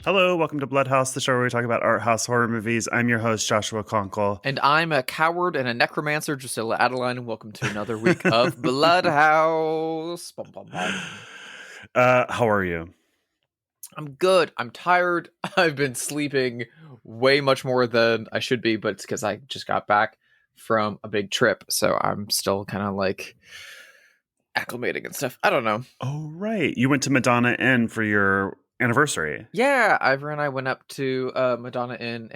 Hello, welcome to Bloodhaus, the show where we talk about art house horror movies. I'm your host, Joshua Conkel. And I'm a coward and a necromancer, Drusilla Adeline, and welcome to another week of Bloodhaus. Bum, bum, bum. How are you? I'm good. I'm tired. I've been sleeping way much more than I should be, but it's because I just got back from a big trip, so I'm still kind of like acclimating and stuff. I don't know. Oh, right. You went to Madonna Inn for your anniversary. Yeah, Ivor and I went up to Madonna Inn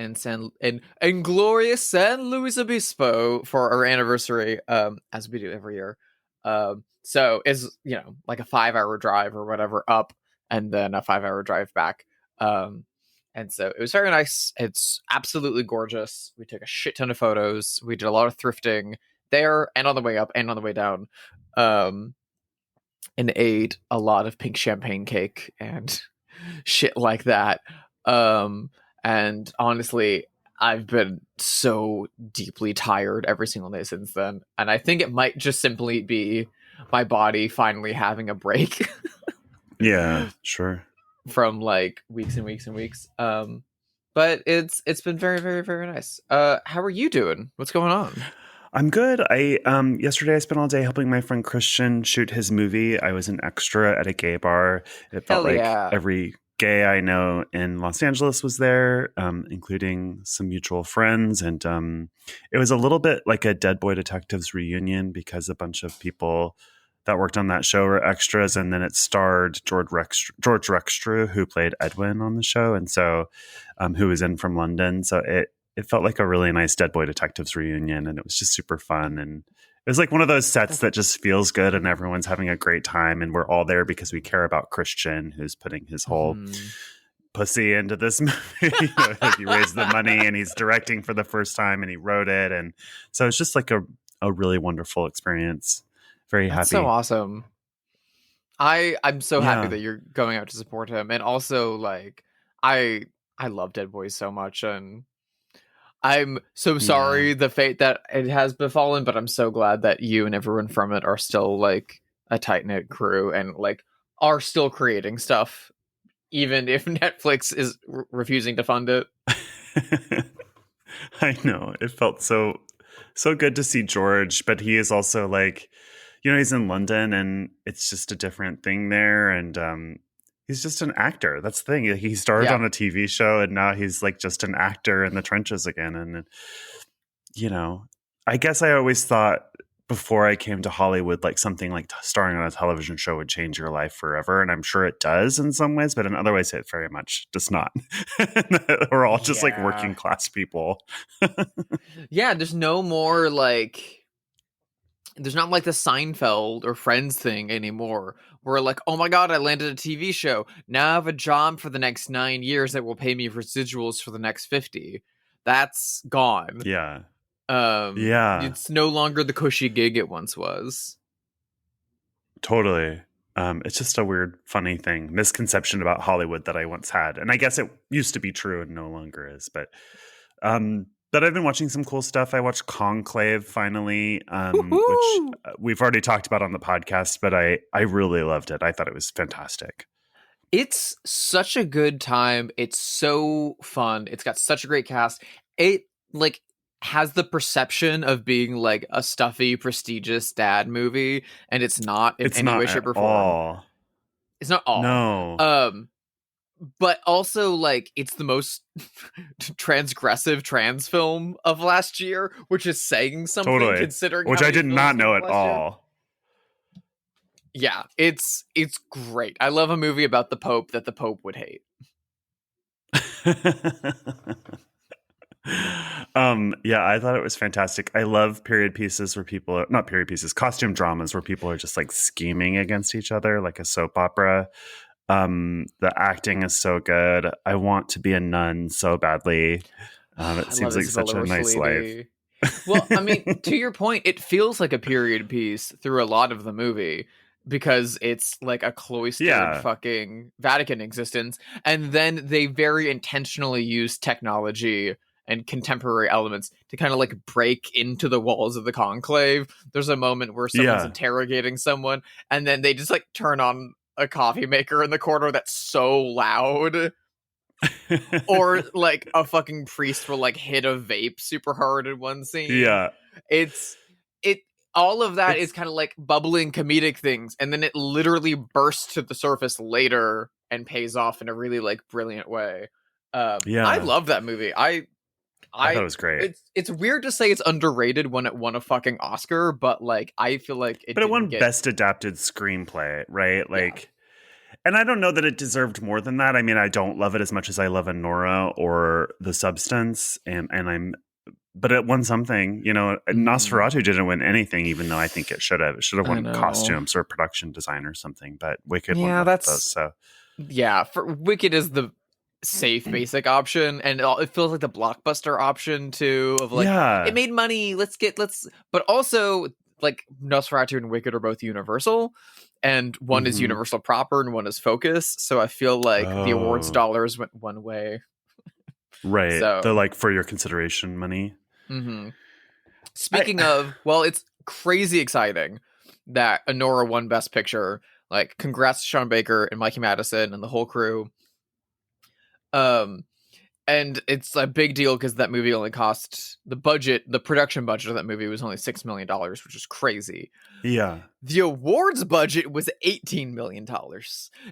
in glorious San Luis Obispo for our anniversary, as we do every year. So it's like a 5-hour drive or whatever up, and then a 5-hour drive back. And so it was very nice. It's absolutely gorgeous. We took a shit ton of photos. We did a lot of thrifting there and on the way up and on the way down. And ate a lot of pink champagne cake and shit like that. And honestly, I've been so deeply tired every single day since then. And I think it might just simply be my body finally having a break. Yeah, sure. From like weeks and weeks and weeks. But it's been very, very, very nice. How are you doing? What's going on? I'm good. Yesterday I spent all day helping my friend Christian shoot his movie. I was an extra at a gay bar. It felt like every gay I know in Los Angeles was there, including some mutual friends. And it was a little bit like a Dead Boy Detectives reunion because a bunch of people that worked on that show were extras. And then it starred George Rextra, who played Edwin on the show, and so who was in from London. So it felt like a really nice Dead Boy Detectives reunion, and it was just super fun. And it was like one of those sets that just feels good and everyone's having a great time. And we're all there because we care about Christian, who's putting his whole pussy into this movie. Like he raised the money and he's directing for the first time and he wrote it. And so it's just like a really wonderful experience. Very happy. That's so awesome. I'm so happy that you're going out to support him. And also like I love Dead Boys so much, and I'm so sorry the fate that it has befallen, but I'm so glad that you and everyone from it are still like a tight-knit crew and like are still creating stuff, even if Netflix is refusing to fund it. I know. It felt so good to see George, but he is also like, he's in London and it's just a different thing there. And he's just an actor. That's the thing. He started on a TV show and now he's like just an actor in the trenches again. And, I guess I always thought before I came to Hollywood, like something like starring on a television show would change your life forever. And I'm sure it does in some ways, but in other ways it very much does not. We're all just like working class people. Yeah, there's no more like... There's not like the Seinfeld or Friends thing anymore, where like, oh my god, I landed a TV show. Now I have a job for the next 9 years that will pay me residuals for the next 50. That's gone. Yeah. It's no longer the cushy gig it once was. Totally. It's just a weird, funny misconception about Hollywood that I once had. And I guess it used to be true and no longer is. But I've been watching some cool stuff. I watched Conclave finally, which we've already talked about on the podcast, but I really loved it. I thought it was fantastic. It's such a good time. It's so fun. It's got such a great cast. It like has the perception of being like a stuffy, prestigious dad movie, and it's not in any way, shape, or form. It's not all. No. But also, like, it's the most transgressive trans film of last year, which is saying something, considering which I did not know at all. Yeah, it's great. I love a movie about the Pope that the Pope would hate. I thought it was fantastic. I love period pieces where people are not period pieces, costume dramas where people are just like scheming against each other, like a soap opera. The acting is so good. I want to be a nun so badly. It seems like such a nice life. Well, I mean, to your point, it feels like a period piece through a lot of the movie because it's like a cloistered fucking Vatican existence. And then they very intentionally use technology and contemporary elements to kind of like break into the walls of the conclave. There's a moment where someone's interrogating someone and then they just like turn on a coffee maker in the corner that's so loud. Or like a fucking priest will like hit a vape super hard in one scene. Yeah. It's it all of that It's is kind of like bubbling comedic things, and then it literally bursts to the surface later and pays off in a really like brilliant way. I love that movie. I thought it was great. It's weird to say it's underrated when it won a fucking Oscar, but like I feel like it won Best Adapted Screenplay, right? Like, and I don't know that it deserved more than that. I mean, I don't love it as much as I love Anora or The Substance, but it won something. You know, Nosferatu didn't win anything, even though I think it should have. It should have won costumes or production design or something. But Wicked won both of those. So for Wicked is the safe basic option, and it feels like the blockbuster option too, of like it made money, but also like Nosferatu and Wicked are both Universal, and one is Universal proper and one is Focus, so I feel like the awards dollars went one way, right? So the like for your consideration money. Speaking of, well, it's crazy exciting that Anora won Best Picture. Like, congrats to Sean Baker and Mikey Madison and the whole crew. And it's a big deal because that movie only cost the production budget of that movie was only $6 million, which is crazy. Yeah. The awards budget was $18 million.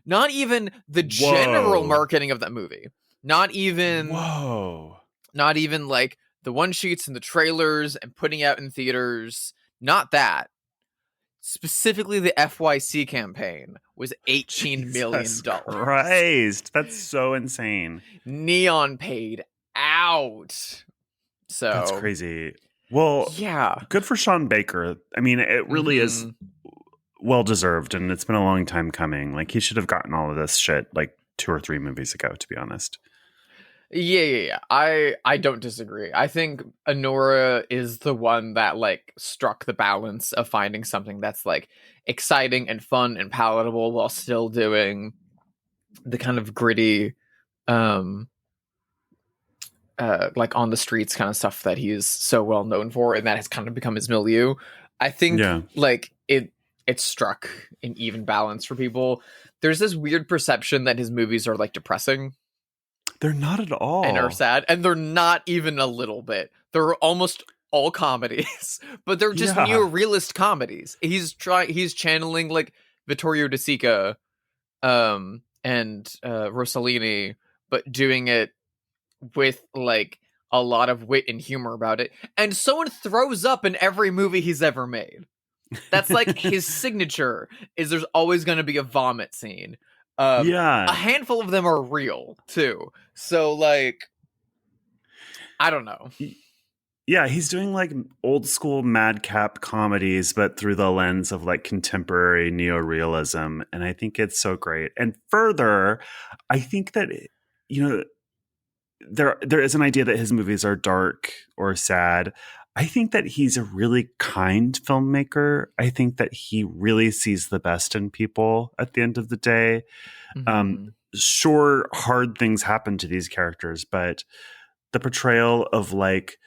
Not even the general marketing of that movie. Not even like the one sheets and the trailers and putting out in theaters. Not that. Specifically, the FYC campaign was $18 million. Christ, that's so insane. Neon paid out. So that's crazy. Well, yeah, good for Sean Baker. I mean, it really is well deserved, and it's been a long time coming. Like, he should have gotten all of this shit like 2 or 3 movies ago, to be honest. Yeah. I don't disagree. I think Anora is the one that like struck the balance of finding something that's like exciting and fun and palatable while still doing the kind of gritty, like on the streets kind of stuff that he's so well known for, and that has kind of become his milieu. I think like it struck an even balance for people. There's this weird perception that his movies are like depressing. They're not at all. And are sad. And they're not even a little bit. They're almost all comedies. But they're just neorealist comedies. He's channeling like Vittorio De Sica and Rossellini, but doing it with like a lot of wit and humor about it. And someone throws up in every movie he's ever made. That's like his signature, is there's always going to be a vomit scene. A handful of them are real too. So like, I don't know. Yeah, he's doing like old school madcap comedies, but through the lens of like contemporary neorealism. And I think it's so great. And further, I think that, you know, there is an idea that his movies are dark or sad. I think that he's a really kind filmmaker. I think that he really sees the best in people at the end of the day. Sure, hard things happen to these characters, but the portrayal of like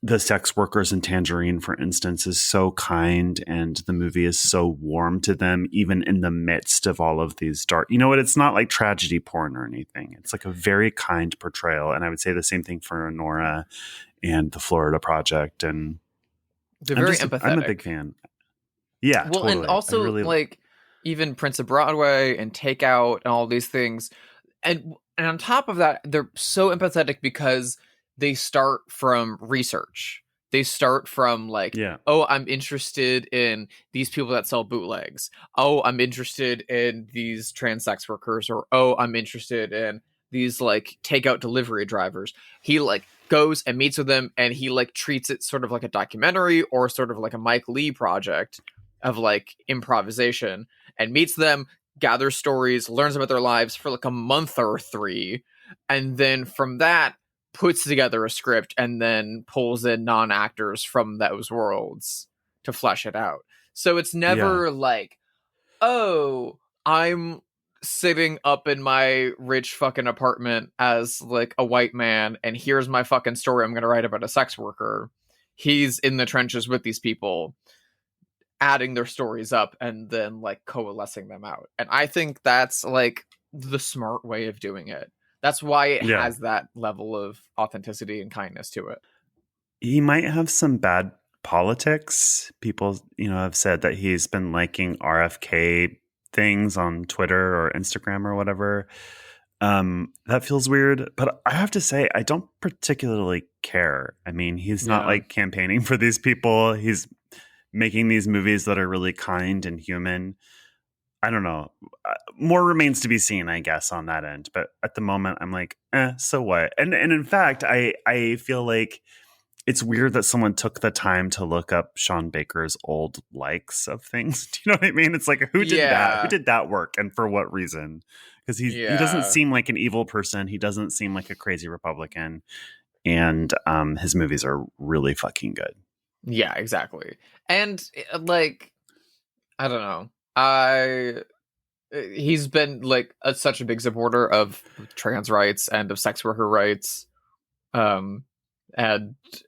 the sex workers in Tangerine, for instance, is so kind, and the movie is so warm to them, even in the midst of all of these dark, you know what? It's not like tragedy porn or anything. It's like a very kind portrayal. And I would say the same thing for Anora and the Florida Project. And they're very empathetic. I'm a big fan. Yeah. Well, totally. And also like even Prince of Broadway and Takeout and all these things. And on top of that, they're so empathetic because they start from research. They start from like, oh, I'm interested in these people that sell bootlegs. Oh, I'm interested in these trans sex workers. Or, oh, I'm interested in these like takeout delivery drivers. He like goes and meets with them, and he like treats it sort of like a documentary or sort of like a Mike Lee project of like improvisation, and meets them, gathers stories, learns about their lives for like a month or 3. And then from that, puts together a script and then pulls in non-actors from those worlds to flesh it out. So it's never like, oh, I'm sitting up in my rich fucking apartment as like a white man, and here's my fucking story I'm going to write about a sex worker. He's in the trenches with these people, adding their stories up and then like coalescing them out. And I think that's like the smart way of doing it. That's why it has that level of authenticity and kindness to it. He might have some bad politics. People, have said that he's been liking RFK things on Twitter or Instagram or whatever. That feels weird, but I have to say, I don't particularly care. I mean, he's not like campaigning for these people. He's making these movies that are really kind and human. I don't know. More remains to be seen, I guess, on that end. But at the moment, I'm like, so what? And in fact, I feel like it's weird that someone took the time to look up Sean Baker's old likes of things. Do you know what I mean? It's like, who did that? Who did that work, and for what reason? Because he doesn't seem like an evil person. He doesn't seem like a crazy Republican. And his movies are really fucking good. Yeah, exactly. And like, I don't know. He's been like such a big supporter of trans rights and of sex worker rights. And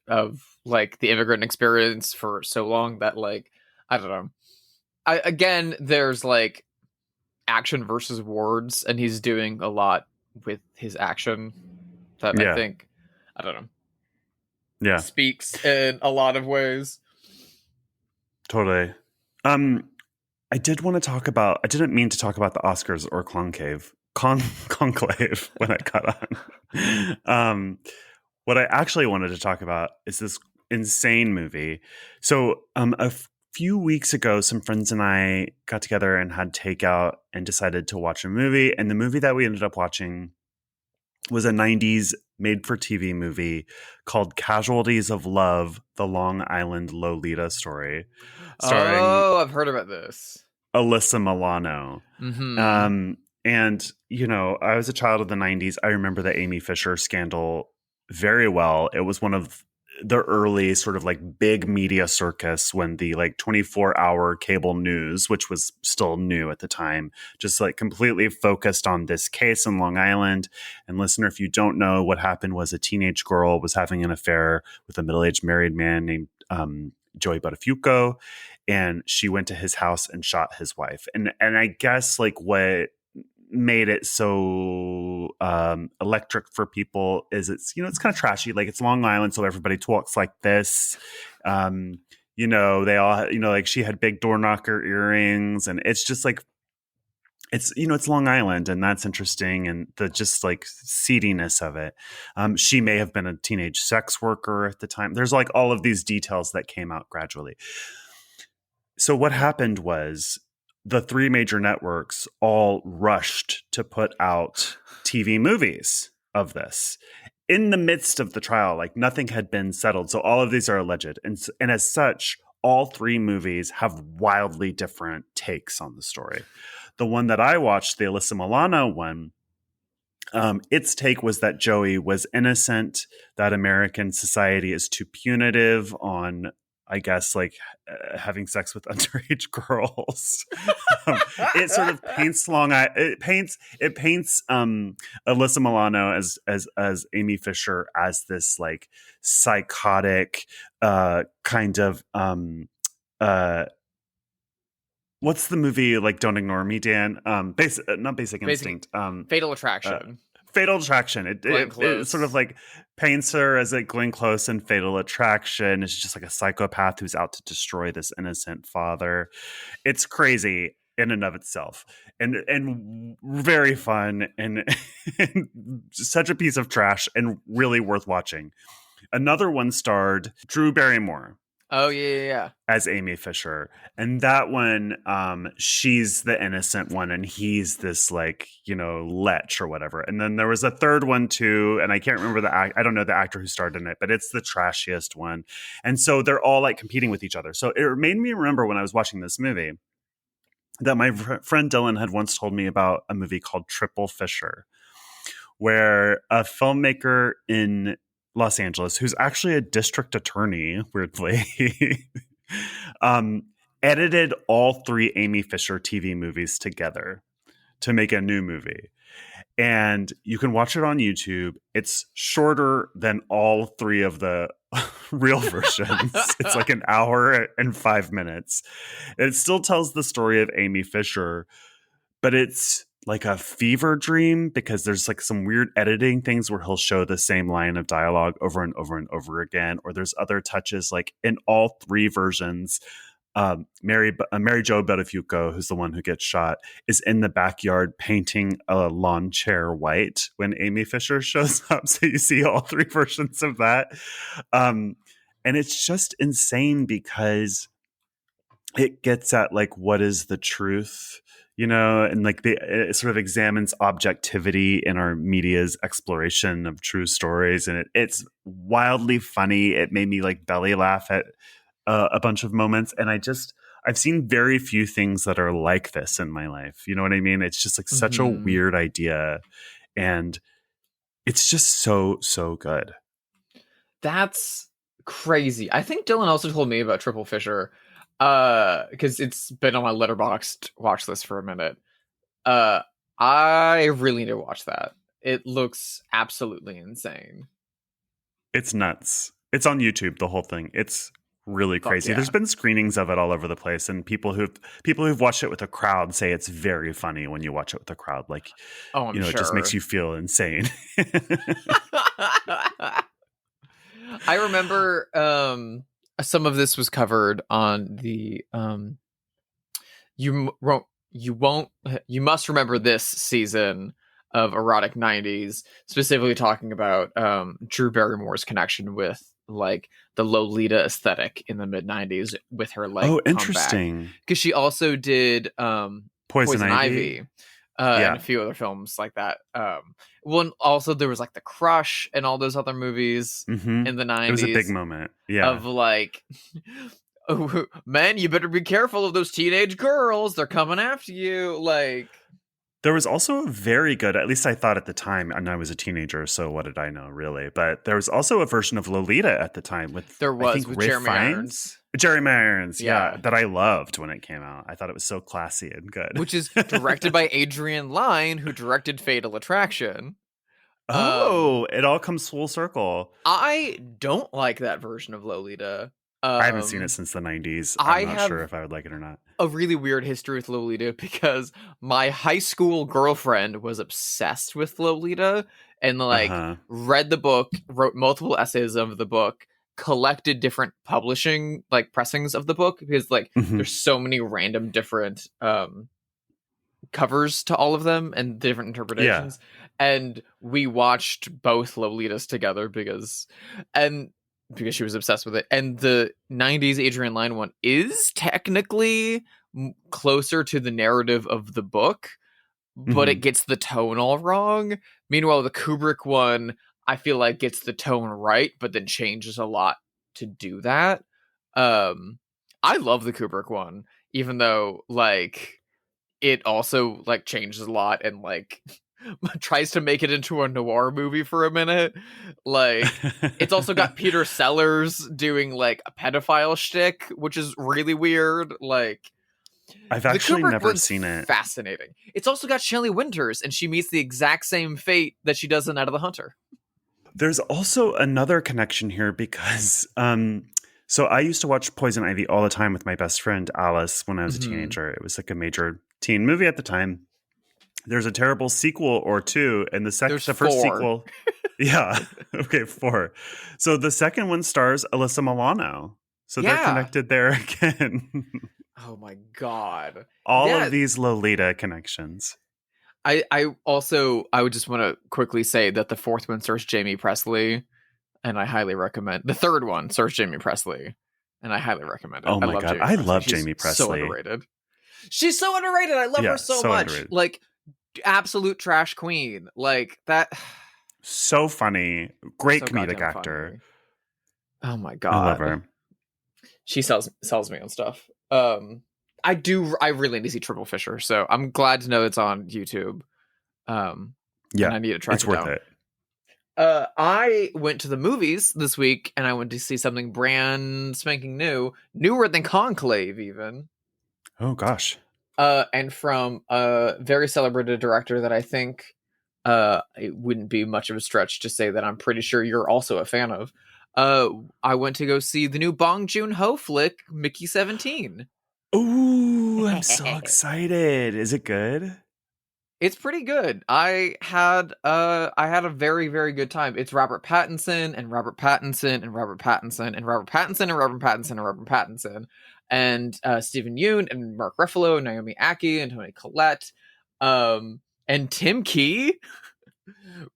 of like the immigrant experience for so long that like, I don't know. Again, there's like action versus words, and he's doing a lot with his action that I think, I don't know, speaks in a lot of ways. Totally. I didn't mean to talk about the Oscars or Conclave when I got on. What I actually wanted to talk about is this insane movie. So a few weeks ago, some friends and I got together and had takeout and decided to watch a movie. And the movie that we ended up watching was a 90s made-for-TV movie called Casualties of Love, The Long Island Lolita Story. I've heard about this. Alyssa Milano. Mm-hmm. And, I was a child of the 90s. I remember the Amy Fisher scandal very well. It was one of the early sort of like big media circus when the like 24-hour cable news, which was still new at the time, just like completely focused on this case in Long Island. And listener, if you don't know, what happened was a teenage girl was having an affair with a middle-aged married man named Joey Buttafuoco, and she went to his house and shot his wife. And I guess like what made it so electric for people is it's kind of trashy. Like it's Long Island, so everybody talks like this. They all like she had big door knocker earrings, and it's just like it's Long Island, and that's interesting, and the just like seediness of it. She may have been a teenage sex worker at the time. There's like all of these details that came out gradually. So what happened was the three major networks all rushed to put out TV movies of this in the midst of the trial. Like nothing had been settled. So all of these are alleged. And as such, all three movies have wildly different takes on the story. The one that I watched, the Alyssa Milano one, its take was that Joey was innocent, that American society is too punitive on, I guess, like having sex with underage girls. It sort of paints Alyssa Milano as Amy Fisher as this like psychotic kind of what's the movie like Don't Ignore Me, Dan? Not Basic Instinct. Fatal Attraction. Fatal Attraction. It sort of like paints her as like Glenn Close in Fatal Attraction. It's just like a psychopath who's out to destroy this innocent father. It's crazy in and of itself, and very fun, and such a piece of trash, and really worth watching. Another one starred Drew Barrymore. Oh, yeah. As Amy Fisher. And that one, she's the innocent one, and he's this like, lech or whatever. And then there was a third one too, and I can't remember I don't know the actor who starred in it, but it's the trashiest one. And so they're all like competing with each other. So it made me remember when I was watching this movie that my friend Dylan had once told me about a movie called Triple Fisher, where a filmmaker in Los Angeles, who's actually a district attorney, weirdly, edited all three Amy Fisher TV movies together to make a new movie. And you can watch it on YouTube. It's shorter than all three of the real versions. It's like an hour and 5 minutes. It still tells the story of Amy Fisher, but it's like a fever dream, because there's like some weird editing things where he'll show the same line of dialogue over and over and over again, or there's other touches like in all three versions. Mary Jo Buttafuoco, who's the one who gets shot, is in the backyard painting a lawn chair white when Amy Fisher shows up. So you see all three versions of that. And it's just insane because it gets at like, what is the truth? And like it sort of examines objectivity in our media's exploration of true stories. And it's wildly funny. It made me like belly laugh at a bunch of moments. And I've seen very few things that are like this in my life. You know what I mean? It's just like such a weird idea. And it's just so, so good. That's crazy. I think Dylan also told me about Triple Fisher, because it's been on my Letterboxd watch list for a minute. I really need to watch that. It looks absolutely insane. It's nuts. It's on YouTube, the whole thing. It's really crazy. Yeah. There's been screenings of it all over the place, and people who've watched it with a crowd say it's very funny when you watch it with a crowd. Like, I'm sure. It just makes you feel insane. I remember some of this was covered on the you must remember this season of Erotic 90s, specifically talking about Drew Barrymore's connection with like the Lolita aesthetic in the mid 90s with her like interesting, because she also did Poison Ivy. And a few other films like that. One also there was like The Crush and all those other movies in the 90s. It was a big moment. Yeah. Of like, oh, man, you better be careful of those teenage girls. They're coming after you. Like, there was also a very good, at least I thought at the time, and I was a teenager, so what did I know really? But there was also a version of Lolita at the time with Jeremy Irons. Jeremy Irons, yeah, that I loved when it came out. I thought it was so classy and good. Which is directed by Adrian Lyne, who directed Fatal Attraction. Oh, it all comes full circle. I don't like that version of Lolita. I haven't seen it since the 90s. I'm not sure if I would like it or not. A really weird history with Lolita because my high school girlfriend was obsessed with Lolita and like read the book, wrote multiple essays of the book, collected different publishing like pressings of the book because like there's so many random different covers to all of them and different interpretations. And we watched both Lolitas together because she was obsessed with it. And the 90s Adrian Lyne one is technically closer to the narrative of the book, but it gets the tone all wrong. Meanwhile, the Kubrick one, I feel like gets the tone right, but then changes a lot to do that. I love the Kubrick one, even though like it also like changes a lot and like tries to make it into a noir movie for a minute. Like it's also got Peter Sellers doing like a pedophile shtick, which is really weird. Like I've actually never seen it. Fascinating. It's also got Shelley Winters, and she meets the exact same fate that she does in Night of the Hunter. There's also another connection here because so I used to watch Poison Ivy all the time with my best friend Alice when I was a teenager. It was like a major teen movie at the time. There's a terrible sequel or two, and the first sequel. Yeah. Okay, 4. So the second one stars Alyssa Milano. So they're connected there again. Oh my God. All of these Lolita connections. I would just want to quickly say that the fourth one stars Jamie Presley, and I highly recommend. The third one stars Jamie Presley, and I highly recommend it. Oh my God. I love Jamie Presley. So underrated. She's so underrated. I love her so much. Underrated. Like, absolute trash queen. Like, that. So funny. Great comedic actor. Funny. Oh my God. I love her. She sells me on stuff. I really need to see Triple Fisher, so I'm glad to know it's on YouTube. And I need to track it down. It's worth it. I went to the movies this week, and I went to see something brand spanking newer than Conclave, even. Oh gosh. And from a very celebrated director that I think it wouldn't be much of a stretch to say that I'm pretty sure you're also a fan of. I went to go see the new Bong Joon-ho flick, Mickey 17. Ooh, I'm so excited. Is it good? It's pretty good. I had a very, very good time. It's Robert Pattinson and Robert Pattinson and Robert Pattinson and Robert Pattinson and Robert Pattinson and Robert Pattinson and Stephen Yeun and Mark Ruffalo and Naomi Ackie and Toni Collette, and Tim Key,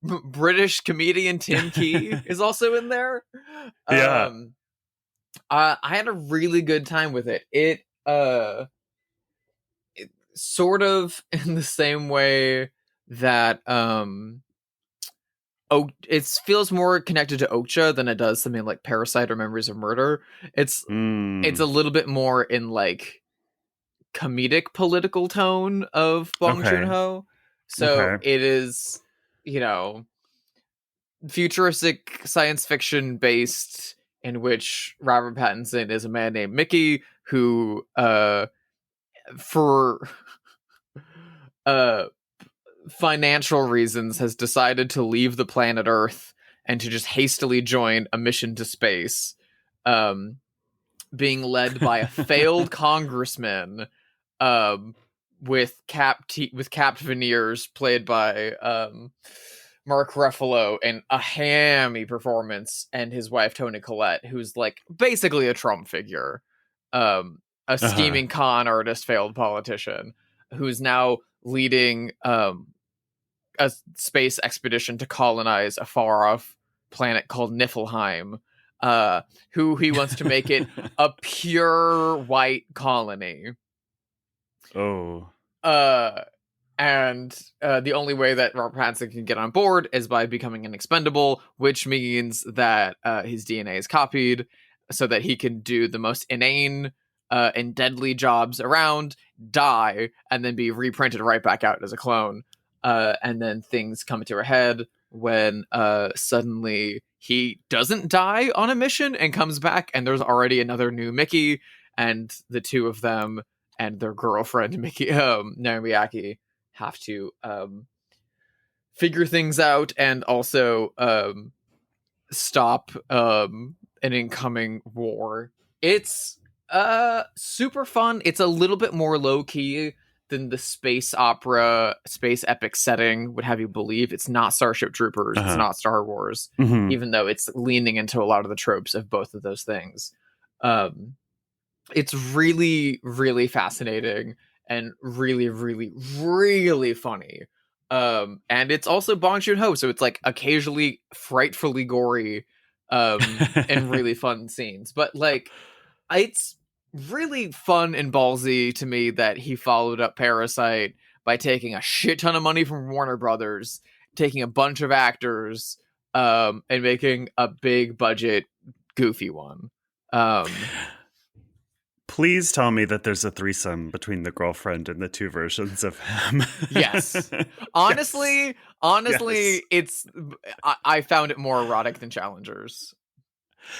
British comedian Tim Key is also in there. Yeah. I had a really good time with it. It sort of in the same way that it feels more connected to Okja than it does something like Parasite or Memories of Murder. It's a little bit more in like comedic political tone of Bong Joon-ho. So it is, futuristic science fiction based, in which Robert Pattinson is a man named Mickey who for financial reasons has decided to leave the planet Earth and to just hastily join a mission to space, being led by a failed congressman with capped veneers, played by Mark Ruffalo, and a hammy performance, and his wife Toni Collette, who's like basically a Trump figure, a scheming con artist, failed politician, who's now leading a space expedition to colonize a far-off planet called Niflheim, who he wants to make it a pure white colony. Oh. And the only way that Robert Pattinson can get on board is by becoming an expendable, which means that his DNA is copied so that he can do the most inane and deadly jobs around, die, and then be reprinted right back out as a clone. And then things come to a head when suddenly he doesn't die on a mission and comes back, and there's already another new Mickey, and the two of them and their girlfriend Mickey, Naomi Ackie, have to figure things out and also stop an incoming war. It's super fun. It's a little bit more low-key than the space opera, space epic setting would have you believe. It's not Starship Troopers, it's not Star Wars, even though it's leaning into a lot of the tropes of both of those things. It's really, really fascinating and really, really, really funny. And it's also Bong Joon-ho, so it's like occasionally frightfully gory and really fun scenes. But like, it's really fun and ballsy to me that he followed up Parasite by taking a shit ton of money from Warner Brothers, taking a bunch of actors, and making a big budget, goofy one. Please tell me that there's a threesome between the girlfriend and the two versions of him. Yes. Honestly, yes. I found it more erotic than Challengers.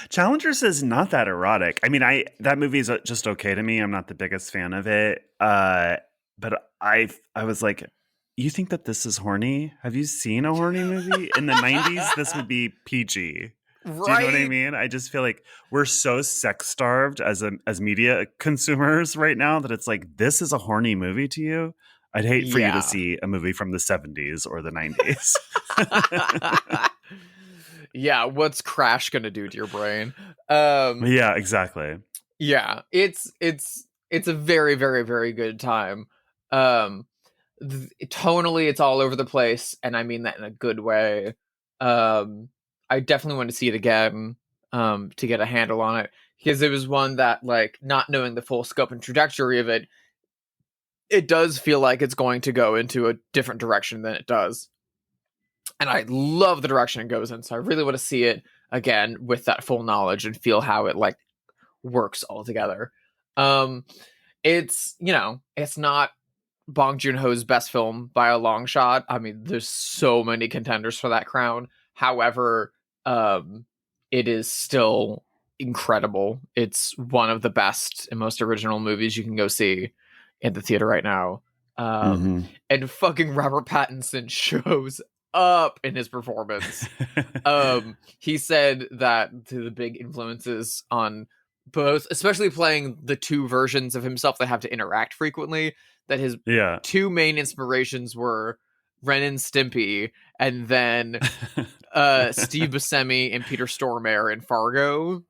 Challengers is not that erotic. I mean, that movie is just okay to me. I'm not the biggest fan of it. But I was like, you think that this is horny? Have you seen a horny movie? In the 90s, this would be PG. Right. Do you know what I mean? I just feel like we're so sex starved as media consumers right now that it's like, this is a horny movie to you? I'd hate for you to see a movie from the 70s or the 90s. Yeah, what's Crash gonna do to your brain? Yeah, exactly. Yeah, it's a very, very, very good time. Tonally, it's all over the place, and I mean that in a good way. I definitely want to see it again to get a handle on it, because it was one that, like, not knowing the full scope and trajectory of it, it does feel like it's going to go into a different direction than it does. And I love the direction it goes in, so I really want to see it again with that full knowledge and feel how it like works all together. It's it's not Bong Joon-ho's best film by a long shot. I mean, there's so many contenders for that crown. However, it is still incredible. It's one of the best and most original movies you can go see in the theater right now. And fucking Robert Pattinson shows up in his performance. He said that the big influences on both, especially playing the two versions of himself that have to interact frequently, that his two main inspirations were Ren and Stimpy, and then Steve Buscemi and Peter Stormare in Fargo.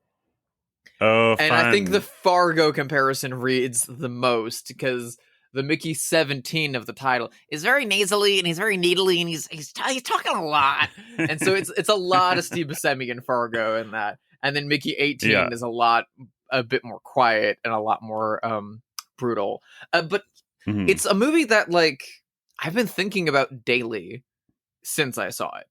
Oh, and fun. I think the Fargo comparison reads the most, because the Mickey 17 of the title is very nasally, and he's very needly, and he's talking a lot. And so it's a lot of Steve Buscemi in Fargo in that. And then Mickey 18 is a bit more quiet and a lot more brutal. But it's a movie that, like, I've been thinking about daily since I saw it.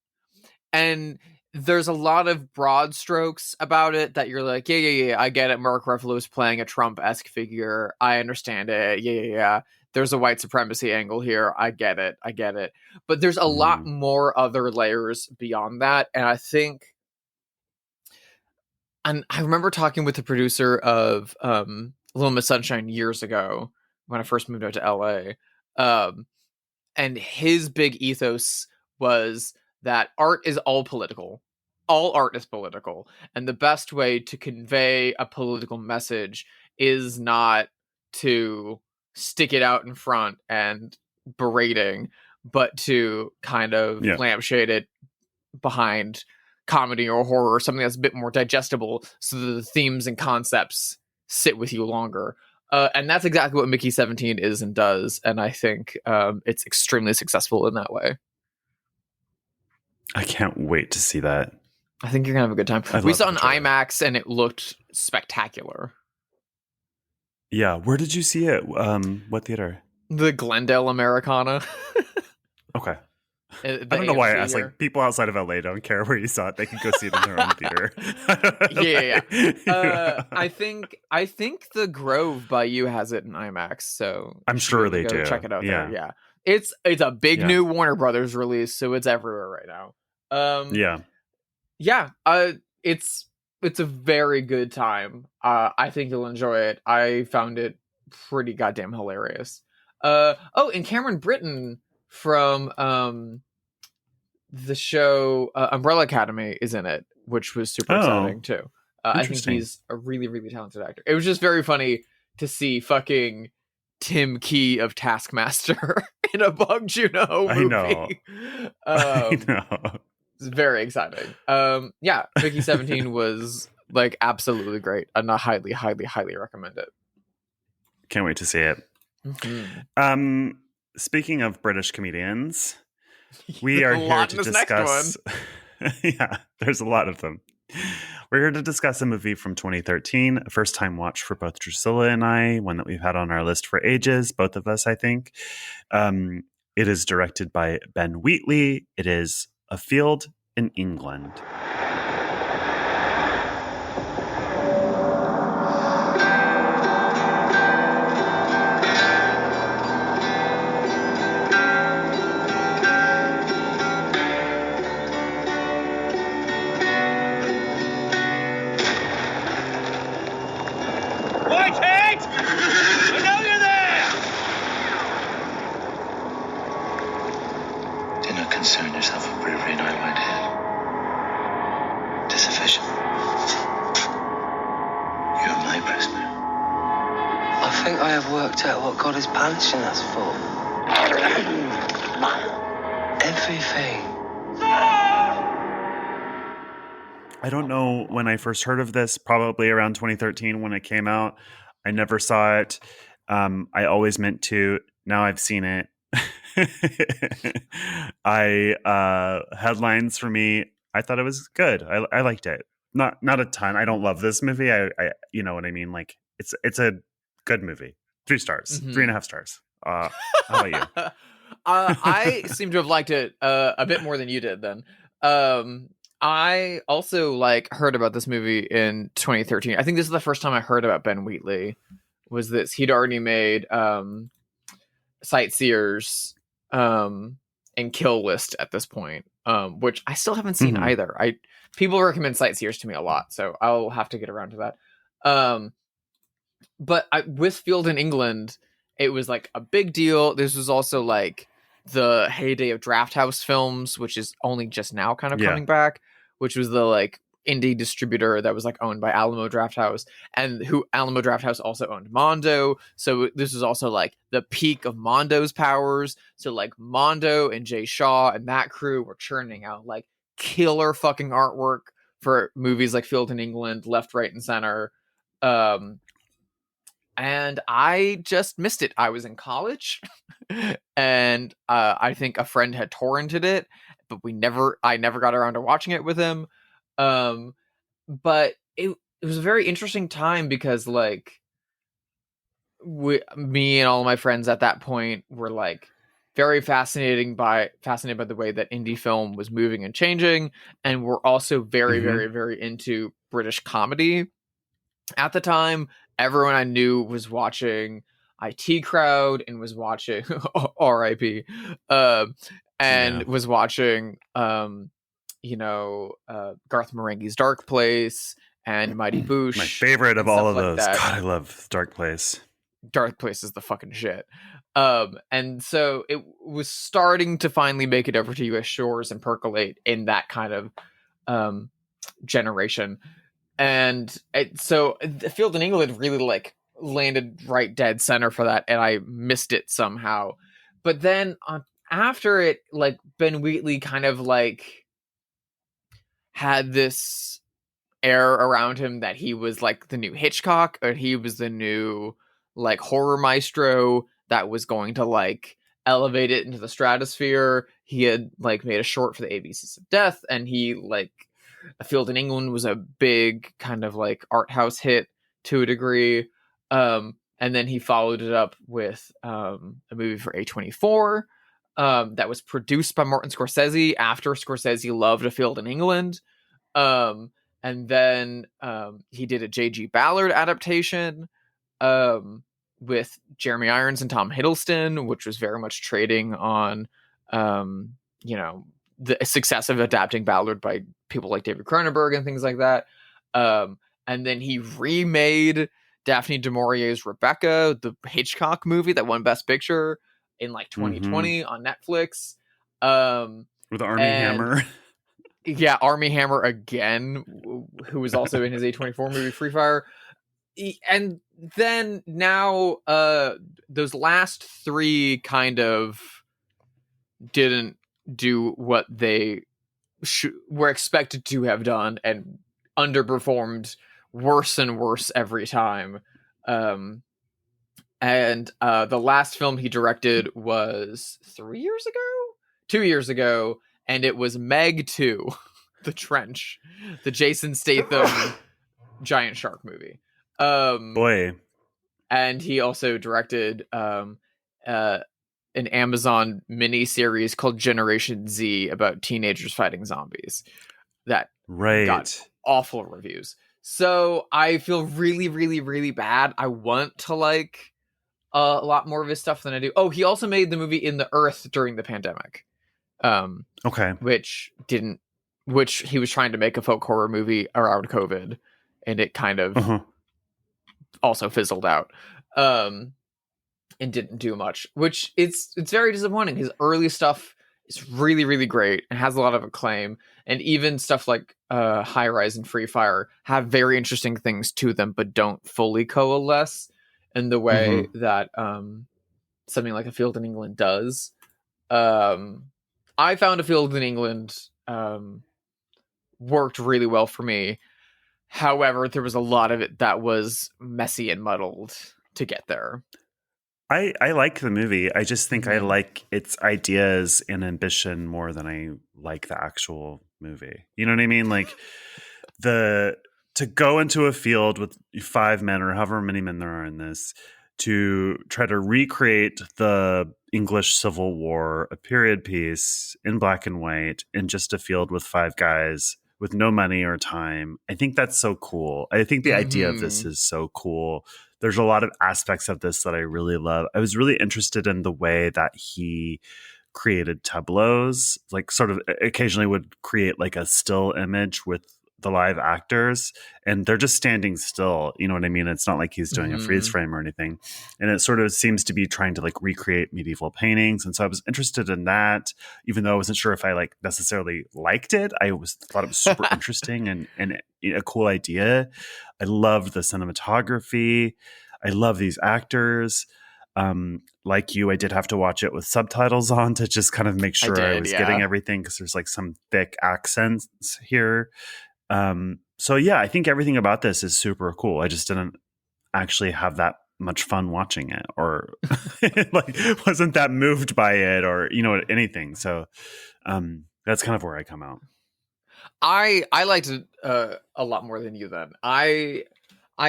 And there's a lot of broad strokes about it that you're like, yeah, I get it. Mark Ruffalo is playing a Trump-esque figure. I understand it. Yeah. There's a white supremacy angle here. I get it. But there's a lot more other layers beyond that. And I think, and I remember talking with the producer of Little Miss Sunshine years ago when I first moved out to LA. And his big ethos was that art is all political. All art is political. And the best way to convey a political message is not to stick it out in front and berating, but to kind of lampshade it behind comedy or horror or something that's a bit more digestible, so that the themes and concepts sit with you longer. And that's exactly what Mickey 17 is and does. And I think it's extremely successful in that way. I can't wait to see that. I think you're going to have a good time. We saw an IMAX and it looked spectacular. Yeah. Where did you see it? What theater? The Glendale Americana. Okay. I don't know why I asked. Like, people outside of LA don't care where you saw it. They can go see it in their own theater. Yeah. I think the Grove by you has it in IMAX, so I'm sure they do. Check it out there. Yeah. It's a big new Warner Brothers release, so it's everywhere right now. It's a very good time. I think you'll enjoy it. I found it pretty goddamn hilarious. And Cameron Britton from the show Umbrella Academy is in it, which was super exciting too. I think he's a really, really talented actor. It was just very funny to see fucking Tim Key of Taskmaster in a Bong Joon-ho movie. I know. It's very exciting. Mickey 17 was like absolutely great, and I highly, highly, highly recommend it. Can't wait to see it. Mm-hmm. Speaking of British comedians, we are here to discuss. There's a lot of them. We're here to discuss a movie from 2013, a first-time watch for both Drusilla and I, one that we've had on our list for ages, both of us, I think. It is directed by Ben Wheatley. It is A Field in England. God is punishing us for everything. I don't know when I first heard of this, probably around 2013 when it came out. I never saw it. I always meant to. Now I've seen it. Headlines for me, I thought it was good. I liked it. Not a ton. I don't love this movie. I you know what I mean? Like, it's a good movie. 3 stars, 3.5 stars. How about you? I seem to have liked it a bit more than you did then. I also heard about this movie in 2013. I think this is the first time I heard about Ben Wheatley. Was this? He'd already made Sightseers and Kill List at this point, which I still haven't seen either. People recommend Sightseers to me a lot, so I'll have to get around to that. But with Field in England, it was like a big deal. This was also like the heyday of Draft House films, which is only just now kind of coming back, which was the like indie distributor that was like owned by Alamo Drafthouse, and who Alamo Drafthouse also owned Mondo. So this was also like the peak of Mondo's powers. So like Mondo and Jay Shaw and that crew were churning out like killer fucking artwork for movies like Field in England, Left, Right, and Center. And I just missed it. I was in college, and I think a friend had torrented it, but I never got around to watching it with him. But it was a very interesting time because like me and all my friends at that point were like very fascinated by the way that indie film was moving and changing, and we're also very, very, very into British comedy at the time. Everyone I knew was watching IT Crowd and was watching R.I.P. Was watching Garth Marenghi's Dark Place and Mighty Boosh. My favorite of all of those. Like God, I love Dark Place. Dark Place is the fucking shit. And so it was starting to finally make it over to US shores and percolate in that kind of generation. And so the Field in England really like landed right dead center for that, and I missed it somehow. But then after it, like Ben Wheatley kind of like had this air around him that he was like the new Hitchcock, or he was the new like horror maestro that was going to like elevate it into the stratosphere. He had like made a short for the ABCs of Death, and he like A Field in England was a big kind of like art house hit to a degree. And then he followed it up with a movie for A24 that was produced by Martin Scorsese after Scorsese loved A Field in England. And then he did a J.G. Ballard adaptation with Jeremy Irons and Tom Hiddleston, which was very much trading on, the success of adapting Ballard by people like David Cronenberg and things like that. And then he remade Daphne du Maurier's Rebecca, the Hitchcock movie that won Best Picture in like 2020 on Netflix. With Armie Hammer. Yeah, Armie Hammer again, who was also in his A24 movie Free Fire. And then now those last three kind of didn't do what they were expected to have done and underperformed worse and worse every time. And the last film he directed was 2 years ago, and it was Meg 2, The Trench, the Jason Statham giant shark movie. Boy. And he also directed an Amazon mini-series called Generation Z about teenagers fighting zombies that got awful reviews. So I feel really, really, really bad. I want to like a lot more of his stuff than I do. Oh, he also made the movie In the Earth during the pandemic. Which he was trying to make a folk horror movie around COVID, and it kind of also fizzled out. And didn't do much, which it's very disappointing. His early stuff is really, really great and has a lot of acclaim, and even stuff like High Rise and Free Fire have very interesting things to them, but don't fully coalesce in the way that something like A Field in England does. I found A Field in England worked really well for me. However, there was a lot of it that was messy and muddled to get there. I like the movie. I just think I like its ideas and ambition more than I like the actual movie. You know what I mean? Like to go into a field with 5 men or however many men there are in this to try to recreate the English Civil War, a period piece in black and white in just a field with 5 guys with no money or time. I think that's so cool. I think the idea of this is so cool. There's a lot of aspects of this that I really love. I was really interested in the way that he created tableaus, like sort of occasionally would create like a still image with the live actors, and they're just standing still. You know what I mean? It's not like he's doing a freeze frame or anything. And it sort of seems to be trying to like recreate medieval paintings. And so I was interested in that, even though I wasn't sure if I like necessarily liked it. I thought it was super interesting and a cool idea. I loved the cinematography. I love these actors. Like you, I did have to watch it with subtitles on to just kind of make sure I was getting everything, because there's like some thick accents here. So yeah, I think everything about this is super cool. I just didn't actually have that much fun watching it, or like wasn't that moved by it, or anything. So that's kind of where I come out. I liked it a lot more than you then. I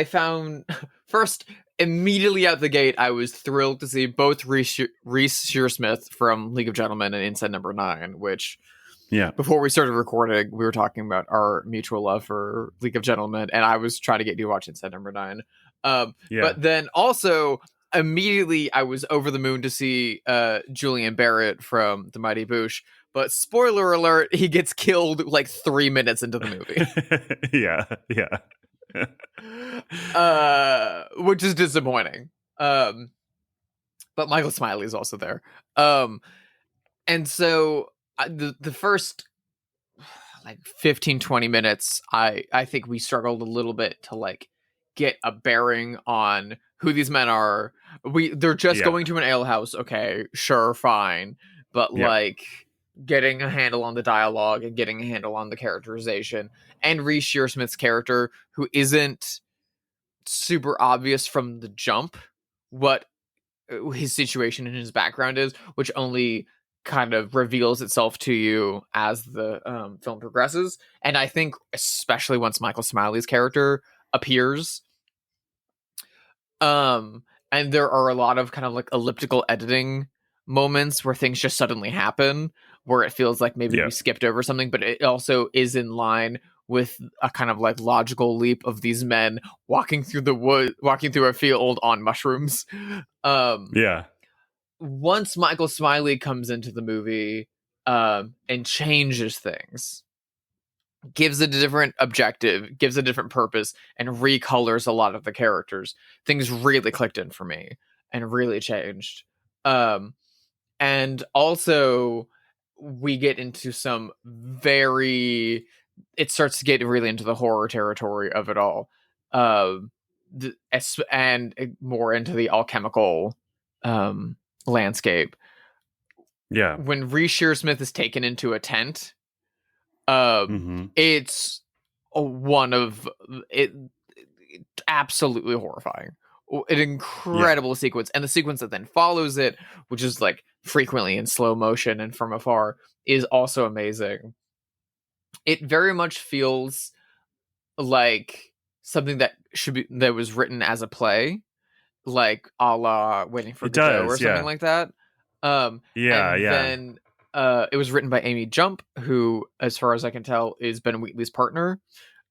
found first, immediately out the gate, I was thrilled to see both Reese Shearsmith from League of Gentlemen and Inside Number 9, which before we started recording, we were talking about our mutual love for League of Gentlemen, and I was trying to get you to watch Inside Number 9. But then also immediately I was over the moon to see Julian Barrett from The Mighty Boosh. But spoiler alert, he gets killed like 3 minutes into the movie. yeah. Which is disappointing. But Michael Smiley is also there. And so the first like 15-20 minutes, I think we struggled a little bit to like get a bearing on who these men are. They're just going to an alehouse. Okay, sure, fine. But like getting a handle on the dialogue and getting a handle on the characterization, and Reese Shearsmith's character, who isn't super obvious from the jump what his situation and his background is, which only kind of reveals itself to you as the film progresses. And I think especially once Michael Smiley's character appears, and there are a lot of kind of like elliptical editing moments where things just suddenly happen, where it feels like maybe we skipped over something, but it also is in line with a kind of like logical leap of these men walking through a field on mushrooms. Once Michael Smiley comes into the movie and changes things, gives a different objective, gives a different purpose, and recolors a lot of the characters, things really clicked in for me and really changed. And also we get into some it starts to get really into the horror territory of it all. And more into the alchemical landscape. Yeah. When Reese Shearsmith is taken into a tent, it's absolutely horrifying. An incredible sequence, and the sequence that then follows it, which is like frequently in slow motion and from afar, is also amazing. It very much feels like something that was written as a play, like a la Waiting for Godot or something like that. Then it was written by Amy Jump, who, as far as I can tell, is Ben Wheatley's partner,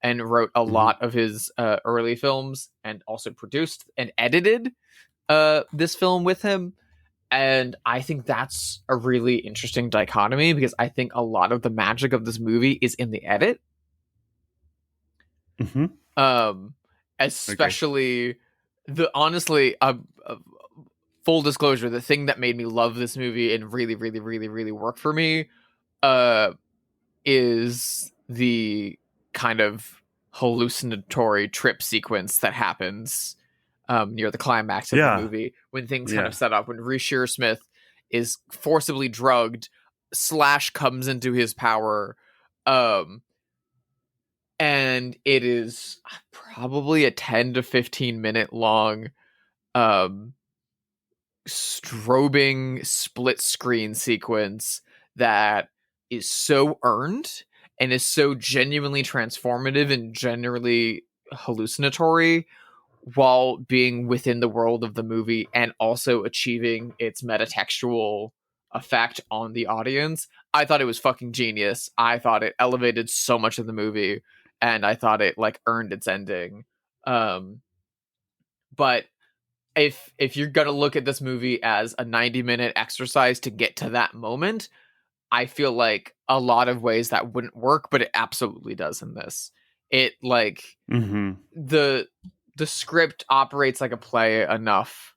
and wrote a lot of his early films, and also produced and edited this film with him. And I think that's a really interesting dichotomy, because I think a lot of the magic of this movie is in the edit. Especially honestly, full disclosure, the thing that made me love this movie and really, really, really, really work for me is the kind of hallucinatory trip sequence that happens near the climax of the movie, when things kind of set up, when Reese Shearsmith is forcibly drugged / comes into his power, and it is probably a 10 to 15 minute long strobing split screen sequence that is so earned and is so genuinely transformative and generally hallucinatory, while being within the world of the movie and also achieving its metatextual effect on the audience. I thought it was fucking genius. I thought it elevated so much of the movie, and I thought it like earned its ending. But if you're gonna look at this movie as a 90-minute exercise to get to that moment, I feel like a lot of ways that wouldn't work, but it absolutely does in this. It like the script operates like a play enough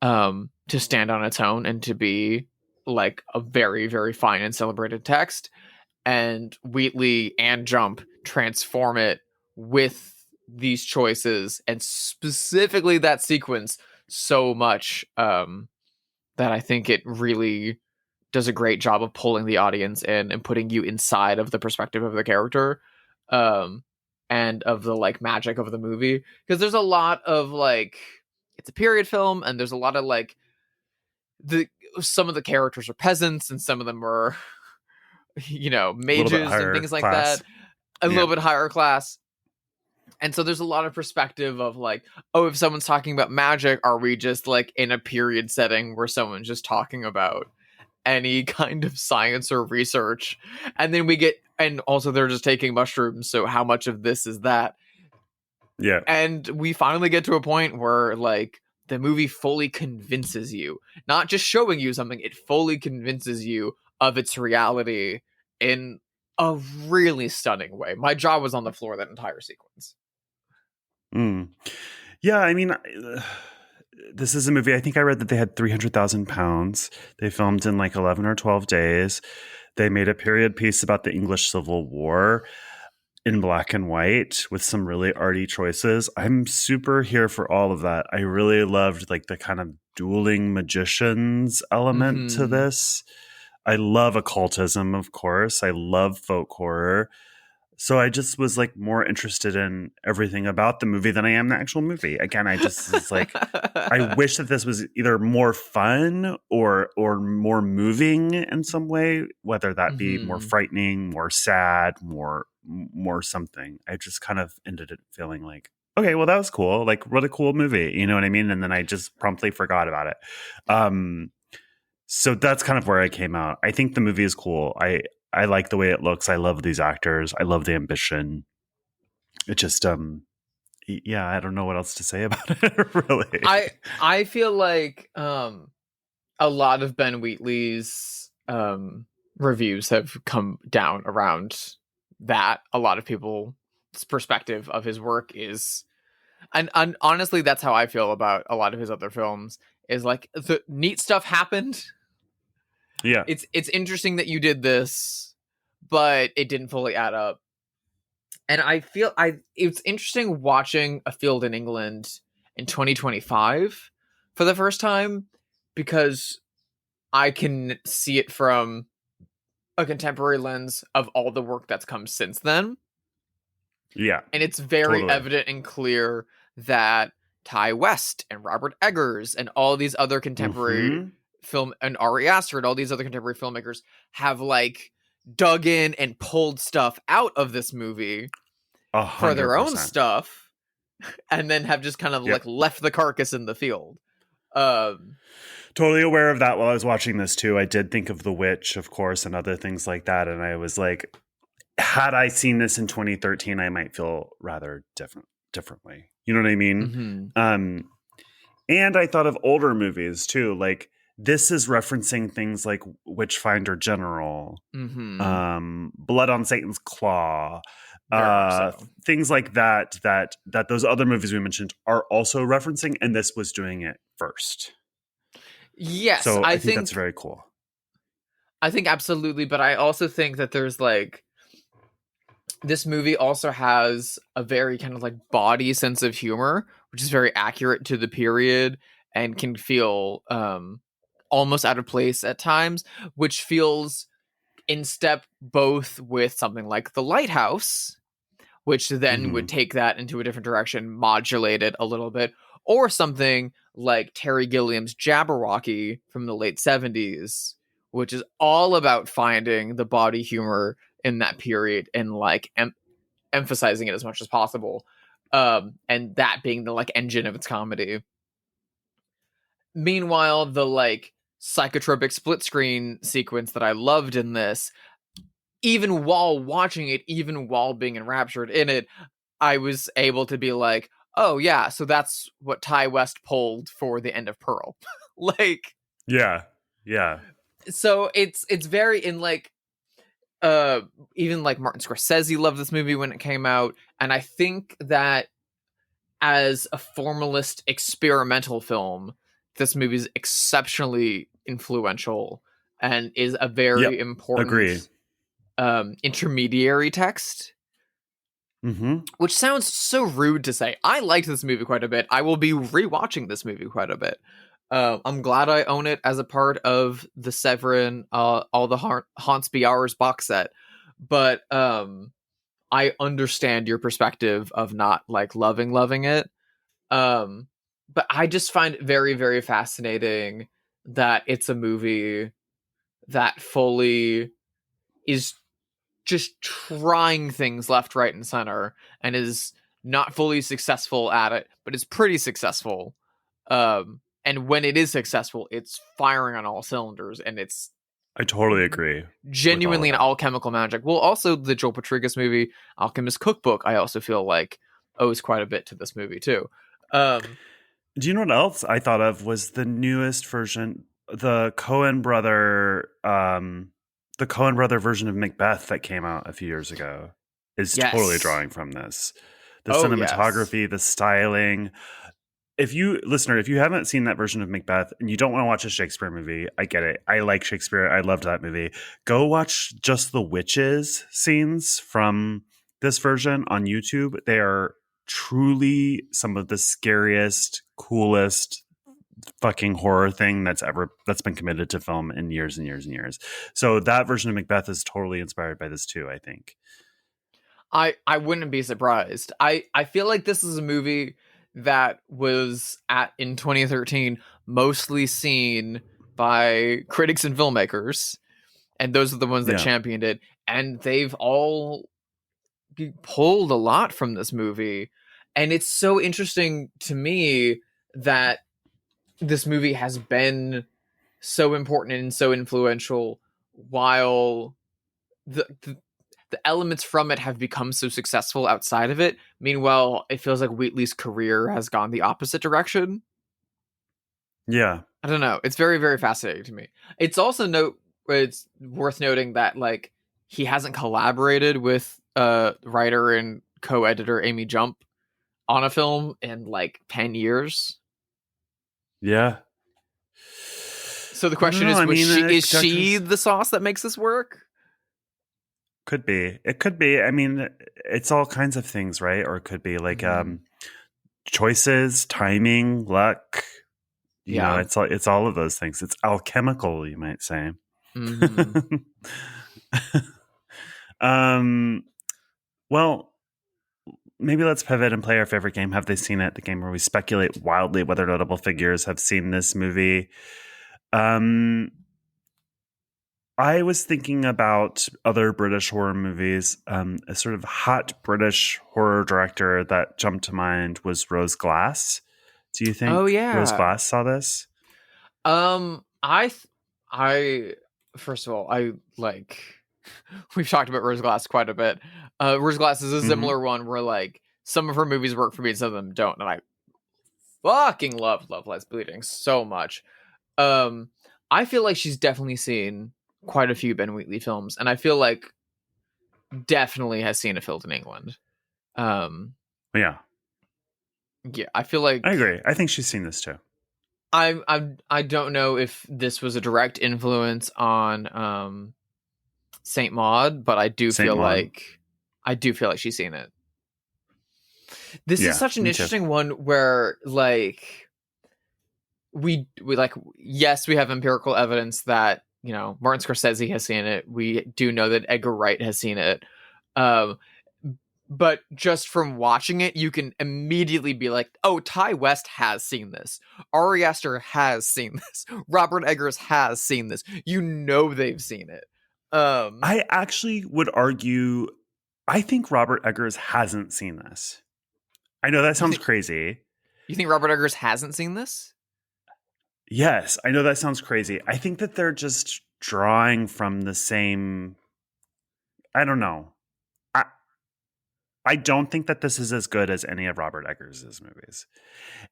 to stand on its own and to be like a very, very fine and celebrated text. And Wheatley and Jump transform it with these choices and specifically that sequence so much that I think it really does a great job of pulling the audience in and putting you inside of the perspective of the character and of the like magic of the movie. Because there's a lot of like, it's a period film and there's a lot of like some of the characters are peasants and some of them are mages and things like that, a little bit higher class. And so there's a lot of perspective of like, oh, if someone's talking about magic, are we just like in a period setting where someone's just talking about any kind of science or research? And then and also they're just taking mushrooms, so how much of this is that? Yeah. And we finally get to a point where like the movie fully convinces you, not just showing you something, it fully convinces you of its reality in a really stunning way. My jaw was on the floor that entire sequence. Yeah, I mean, this is a movie, I think I read that they had 300,000 pounds. They filmed in like 11 or 12 days. They made a period piece about the English Civil War in black and white with some really arty choices. I'm super here for all of that. I really loved like the kind of dueling magicians element to this. I love occultism, of course. I love folk horror. So I just was like more interested in everything about the movie than I am the actual movie. Again, I just was like, I wish that this was either more fun or more moving in some way, whether that be more frightening, more sad, more something. I just kind of ended up feeling like, okay, well, that was cool. Like, what a cool movie. You know what I mean? And then I just promptly forgot about it. So that's kind of where I came out. I think the movie is cool. I like the way it looks. I love these actors. I love the ambition. It just, yeah, I don't know what else to say about it, really. I feel like a lot of Ben Wheatley's reviews have come down around that. A lot of people's perspective of his work is, and honestly, that's how I feel about a lot of his other films, is like the neat stuff happened. Yeah. It's interesting that you did this, but it didn't fully add up. And I feel it's interesting watching A Field in England in 2025 for the first time, because I can see it from a contemporary lens of all the work that's come since then. Yeah. And it's very evident and clear that Ty West and Robert Eggers and all these other contemporary film, and Ari Aster and all these other contemporary filmmakers have like dug in and pulled stuff out of this movie 100%. for their own stuff, and then have just kind of like left the carcass in the field. Totally aware of that while I was watching this too. I did think of The Witch, of course, and other things like that. And I was like, had I seen this in 2013, I might feel rather differently. You know what I mean? And I thought of older movies too. Like, this is referencing things like Witchfinder General, Blood on Satan's Claw, things like that those other movies we mentioned are also referencing, and this was doing it first. Yes, so I think that's very cool. I think absolutely, but I also think that there's like, this movie also has a very kind of like body sense of humor, which is very accurate to the period and can feel almost out of place at times, which feels in step both with something like The Lighthouse, which then would take that into a different direction, modulate it a little bit, or something like Terry Gilliam's Jabberwocky from the late 70s, which is all about finding the body humor in that period and like emphasizing it as much as possible, and that being the like engine of its comedy. Meanwhile, the like psychotropic split screen sequence that I loved in this, even while watching it, even while being enraptured in it, I was able to be like, oh yeah, so that's what Ty West pulled for The End of Pearl. Like, yeah. So it's very in like, even like Martin Scorsese loved this movie when it came out, and I think that as a formalist experimental film, this movie is exceptionally influential and is a very important intermediary text. Mm-hmm. Which sounds so rude to say. I liked this movie quite a bit. I will be rewatching this movie quite a bit. I'm glad I own it as a part of the Severin, all the Hans Bjar's box set. But I understand your perspective of not like loving it. But I just find it very, very fascinating that it's a movie that fully is just trying things left, right, and center, and is not fully successful at it, but is pretty successful. And when it is successful, it's firing on all cylinders, and it's I totally agree. Genuinely an alchemical magic. Well, also the Joel Patrigas movie, Alchemist Cookbook, I also feel like owes quite a bit to this movie too. Do you know what else I thought of was the newest version, the Coen brother version of Macbeth that came out a few years ago is totally drawing from this. The cinematography, the styling. If you haven't seen that version of Macbeth and you don't want to watch a Shakespeare movie, I get it. I like Shakespeare. I loved that movie. Go watch just the witches scenes from this version on YouTube. They are truly some of the scariest, coolest fucking horror thing that's been committed to film in years and years and years. So that version of Macbeth is totally inspired by this too, I think. I wouldn't be surprised. I feel like this is a movie that was in 2013 mostly seen by critics and filmmakers, and those are the ones that championed it, and they've all pulled a lot from this movie. And it's so interesting to me that this movie has been so important and so influential while the elements from it have become so successful outside of it. Meanwhile, it feels like Wheatley's career has gone the opposite direction. Yeah. I don't know. It's very, very fascinating to me. It's also it's worth noting that like he hasn't collaborated with writer and co-editor Amy Jump on a film in like 10 years. Yeah. So the question is she the sauce that makes this work? Could be. It could be. I mean, it's all kinds of things, right? Or it could be like choices, timing, luck. You know, it's all of those things. It's alchemical, you might say. Mm-hmm. Well, maybe let's pivot and play our favorite game. Have they seen it? The game where we speculate wildly whether notable figures have seen this movie. I was thinking about other British horror movies. A sort of hot British horror director that jumped to mind was Rose Glass. Do you think Rose Glass saw this? I first of all, I like we've talked about Rose Glass quite a bit. Rose Glass is a similar one where like some of her movies work for me and some of them don't, and I fucking love Lies Bleeding so much. I feel like she's definitely seen quite a few Ben Wheatley films, and I feel like definitely has seen A Field in England. Yeah, I feel like I agree. I think she's seen this too. I don't know if this was a direct influence on Saint Maud, but I do feel like she's seen it. This is such an interesting one where like we like, yes, we have empirical evidence that, you know, Martin Scorsese has seen it. We do know that Edgar Wright has seen it. But just from watching it, you can immediately be like, oh, Ty West has seen this. Ari Aster has seen this. Robert Eggers has seen this. You know they've seen it. I actually would argue, I think Robert Eggers hasn't seen this. I know that sounds crazy. You think Robert Eggers hasn't seen this? Yes, I know that sounds crazy. I think that they're just drawing from the same, I don't know. I don't think that this is as good as any of Robert Eggers' movies.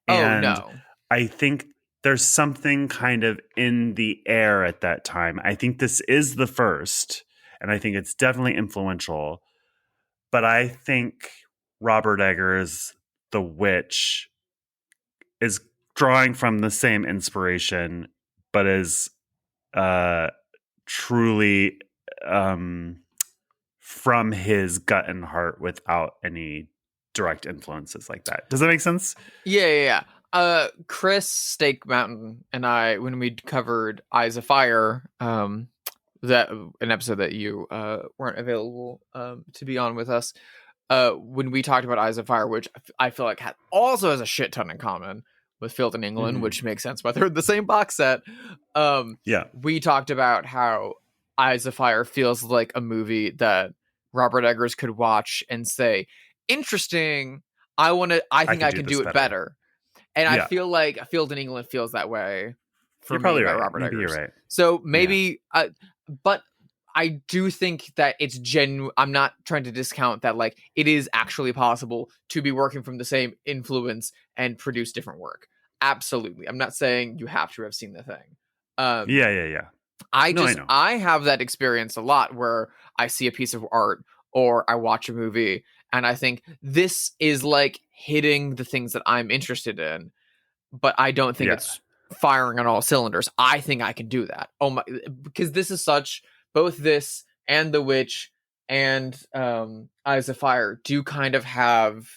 And no. I think there's something kind of in the air at that time. I think this is the first. and I think it's definitely influential. But I think Robert Eggers' The Witch is drawing from the same inspiration, but is truly from his gut and heart without any direct influences like that. Does that make sense? Yeah. Chris Stake Mountain and I, when we covered Eyes of Fire, that an episode that you weren't available to be on with us, when we talked about Eyes of Fire, which I feel like also has a shit ton in common with Field in England, which makes sense, but they're the same box set. We talked about how Eyes of Fire feels like a movie that Robert Eggers could watch and say, interesting, I think I can do it better. And I feel like Field in England feels that way for me about Robert Eggers. You're right. So maybe, but I do think that it's I'm not trying to discount that, like, it is actually possible to be working from the same influence and produce different work. Absolutely. I'm not saying you have to have seen the thing. Yeah. I have that experience a lot where I see a piece of art or I watch a movie and I think this is like hitting the things that I'm interested in, but I don't think it's firing on all cylinders. I think I can do that. Oh my, because this is both this and The Witch and Eyes of Fire do kind of have,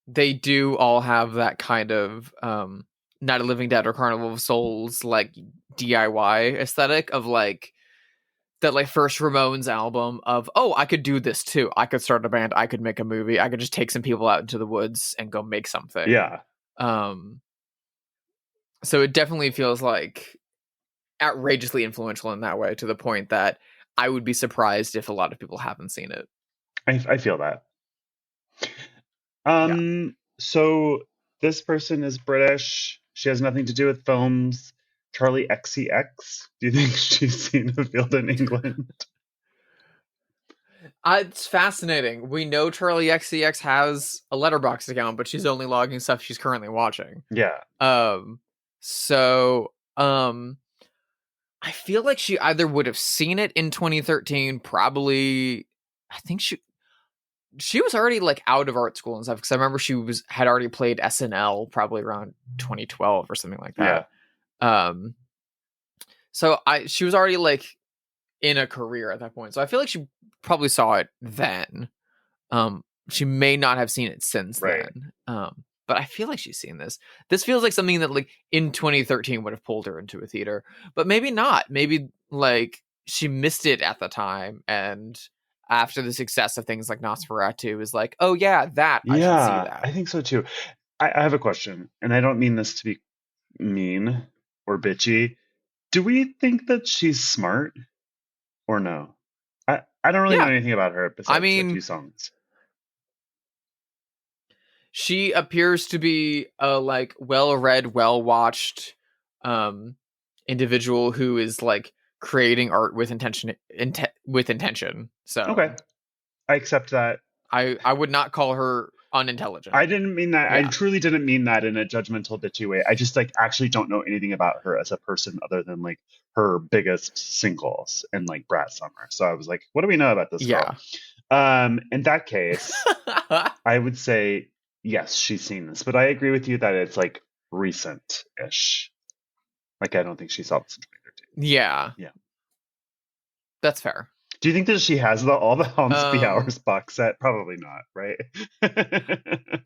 they do all have that kind of Night of Living Dead or Carnival of Souls like DIY aesthetic of like that, like first Ramones album of, oh, I could do this too. I could start a band. I could make a movie. I could just take some people out into the woods and go make something. Yeah. So it definitely feels like outrageously influential in that way, to the point that I would be surprised if a lot of people haven't seen it. I feel that. So this person is British. She has nothing to do with films. Charlie XCX. Do you think she's seen A Field in England? It's fascinating. We know Charlie XCX has a Letterboxd account, but she's only logging stuff she's currently watching. Yeah. So I feel like she either would have seen it in 2013, probably. I think she was already like out of art school and stuff, because I remember she had already played SNL probably around 2012 or something like that. Yeah. So she was already like in a career at that point. So I feel like she probably saw it then. She may not have seen it since then. But I feel like she's seen this. This feels like something that like in 2013 would have pulled her into a theater, but maybe not. Maybe like she missed it at the time, and after the success of things like Nosferatu is like, oh yeah, I should see that. I think so too. I have a question, and I don't mean this to be mean or bitchy. Do we think that she's smart or no? I don't really know anything about her besides a few songs. She appears to be a like well-read, well-watched individual who is like creating art with intention. So okay, I accept that. I would not call her unintelligent. I didn't mean that. Yeah. I truly didn't mean that in a judgmental, bitchy way. I just like actually don't know anything about her as a person other than like her biggest singles and like Brat Summer. So I was like, what do we know about this girl? In that case, I would say yes, she's seen this, but I agree with you that it's like recent-ish. Like I don't think she saw this in 2013. Yeah. That's fair. Do you think that she has all the Helmsby Hours box set? Probably not, right?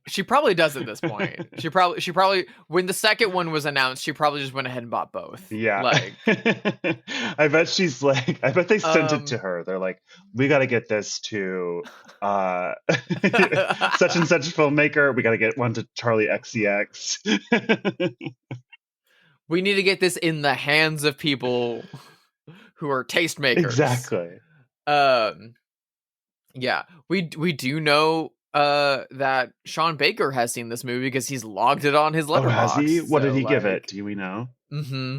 She probably does at this point. She probably when the second one was announced, she probably just went ahead and bought both. Yeah. Like I bet she's like, I bet they sent it to her. They're like, we got to get this to such and such filmmaker. We got to get one to Charlie XCX. We need to get this in the hands of people who are tastemakers. Exactly. Yeah, we do know that Sean Baker has seen this movie because he's logged it on his Letterboxd. Oh, has he? What did he give it? Do we know? Mm-hmm.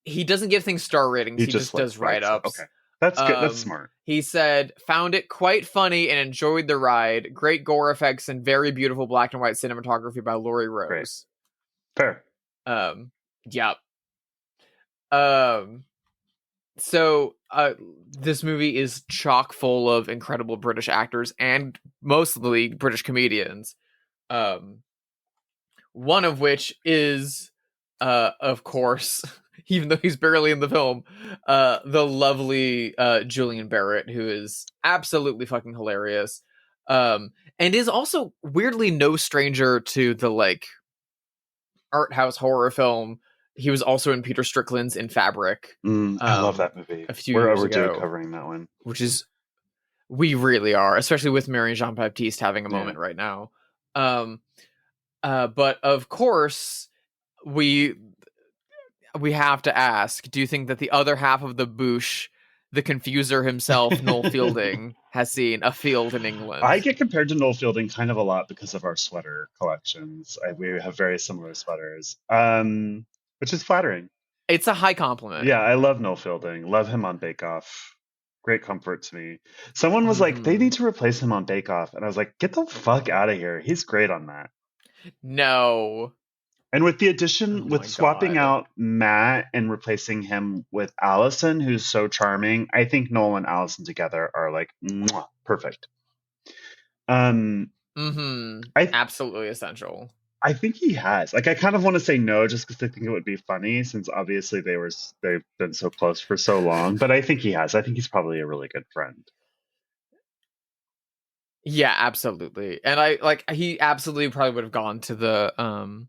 He doesn't give things star ratings. He just does write-ups. Okay, that's good. That's smart. He said, found it quite funny and enjoyed the ride. Great gore effects and very beautiful black and white cinematography by Laurie Rose. Great. Fair. Yep. So this movie is chock full of incredible British actors and mostly British comedians. One of which is, of course, even though he's barely in the film, the lovely Julian Barrett, who is absolutely fucking hilarious, and is also weirdly no stranger to the like art house horror film. He was also in Peter Strickland's In Fabric. I love that movie. A few We're years overdue ago, covering that one. which is we really are, especially with Mary Jean Baptiste having a moment right now. But of course, we have to ask: do you think that the other half of the Boosh, the confuser himself, Noel Fielding, has seen a field in England? I get compared to Noel Fielding kind of a lot because of our sweater collections. We have very similar sweaters, which is flattering. It's a high compliment. Yeah, I love Noel Fielding. Love him on Bake Off. Great comfort to me. Someone was like, they need to replace him on Bake Off. And I was like, get the fuck out of here. He's great on that. No. And with the addition, with swapping out Matt and replacing him with Allison, who's so charming, I think Noel and Allison together are like, mwah, perfect. Absolutely essential. I think he has. Like, I kind of want to say no just because I think it would be funny since obviously they've been so close for so long. But I think he has. I think he's probably a really good friend. Yeah, absolutely. And he absolutely probably would have gone to the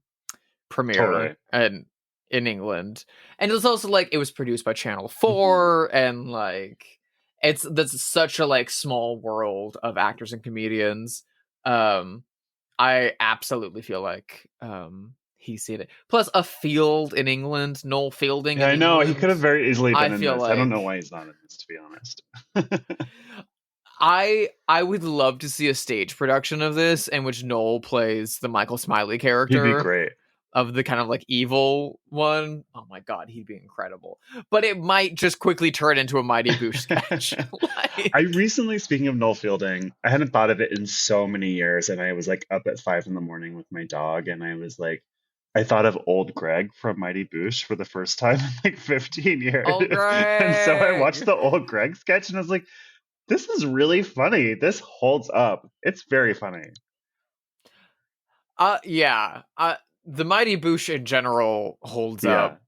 premiere and in England. And it was also like it was produced by Channel 4 and like that's such a like small world of actors and comedians. I absolutely feel like he's seen it. Plus, a field in England, Noel Fielding. Yeah, I know. He could have very easily been in this. Like, I don't know why he's not in this, to be honest. I would love to see a stage production of this in which Noel plays the Michael Smiley character. He'd be great. Of the kind of like evil one. Oh my god, he'd be incredible. But it might just quickly turn into a Mighty Boosh sketch. I recently, speaking of Noel Fielding, I hadn't thought of it in so many years, and I was like up at 5 a.m. with my dog, and I was like, I thought of old Greg from Mighty Boosh for the first time in like 15 years. Old Greg! And so I watched the old Greg sketch, and I was like, this is really funny. This holds up. It's very funny. Yeah. The Mighty Boosh in general holds up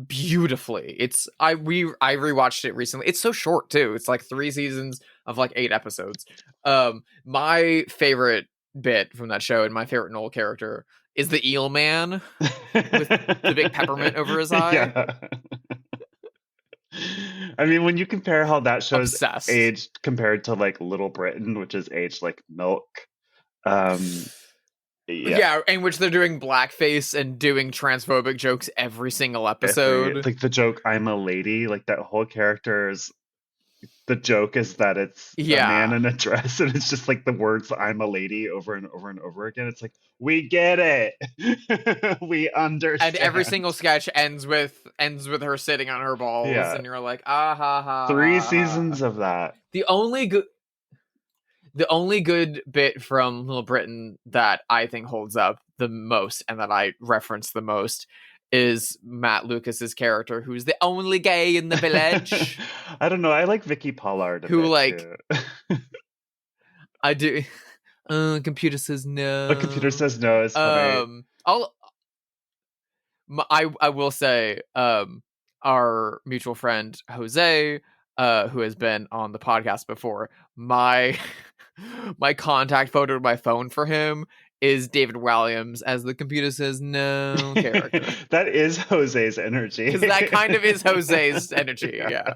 beautifully. I rewatched it recently. It's so short too. It's like 3 seasons of like 8 episodes. My favorite bit from that show and my favorite Noel character is the eel man with the big peppermint over his eye. Yeah. I mean, when you compare how that show's aged compared to like Little Britain, which is aged like milk. Yeah, in which they're doing blackface and doing transphobic jokes every single episode. Like the joke, I'm a lady, like that whole character's, the joke is that it's a man in a dress, and it's just like the words, I'm a lady, over and over and over again. It's like, we get it. We understand. And every single sketch ends with her sitting on her balls, and you're like, ah ha ha. 3 seasons of that. The only good bit from Little Britain that I think holds up the most and that I reference the most is Matt Lucas's character, who's the only gay in the village. I don't know. I like Vicky Pollard. Who like I do. Computer says no. The computer says no is funny. I will say, our mutual friend Jose, who has been on the podcast before, my contact photo of my phone for him is David Walliams as the computer says no character. That is Jose's energy. Because that kind of is Jose's energy, yeah.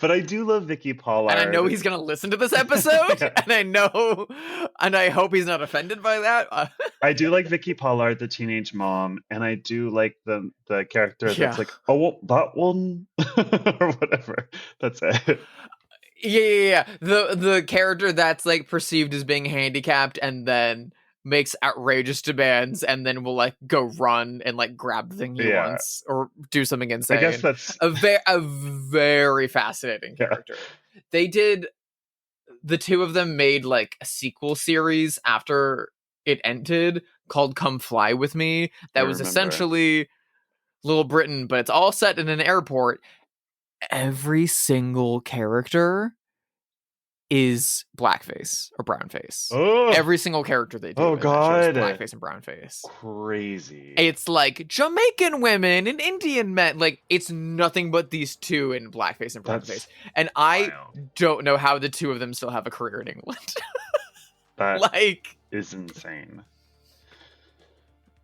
But I do love Vicky Pollard. And I know he's going to listen to this episode, and I hope he's not offended by that. I do like Vicky Pollard, the teenage mom, and I do like the character that's like, oh, well, that one, or whatever. That's it. Yeah. The character that's like perceived as being handicapped and then makes outrageous demands and then will like go run and like grab the thing he wants or do something insane. I guess that's a very fascinating character. The two of them made like a sequel series after it ended called Come Fly With Me. That was essentially Little Britain, but it's all set in an airport. every single character is blackface or brownface. Oh, every single character they do. Oh God, blackface and brownface. Crazy. It's like Jamaican women and Indian men. Like it's nothing but these two in blackface and brownface. And I don't know how the two of them still have a career in England. That is insane.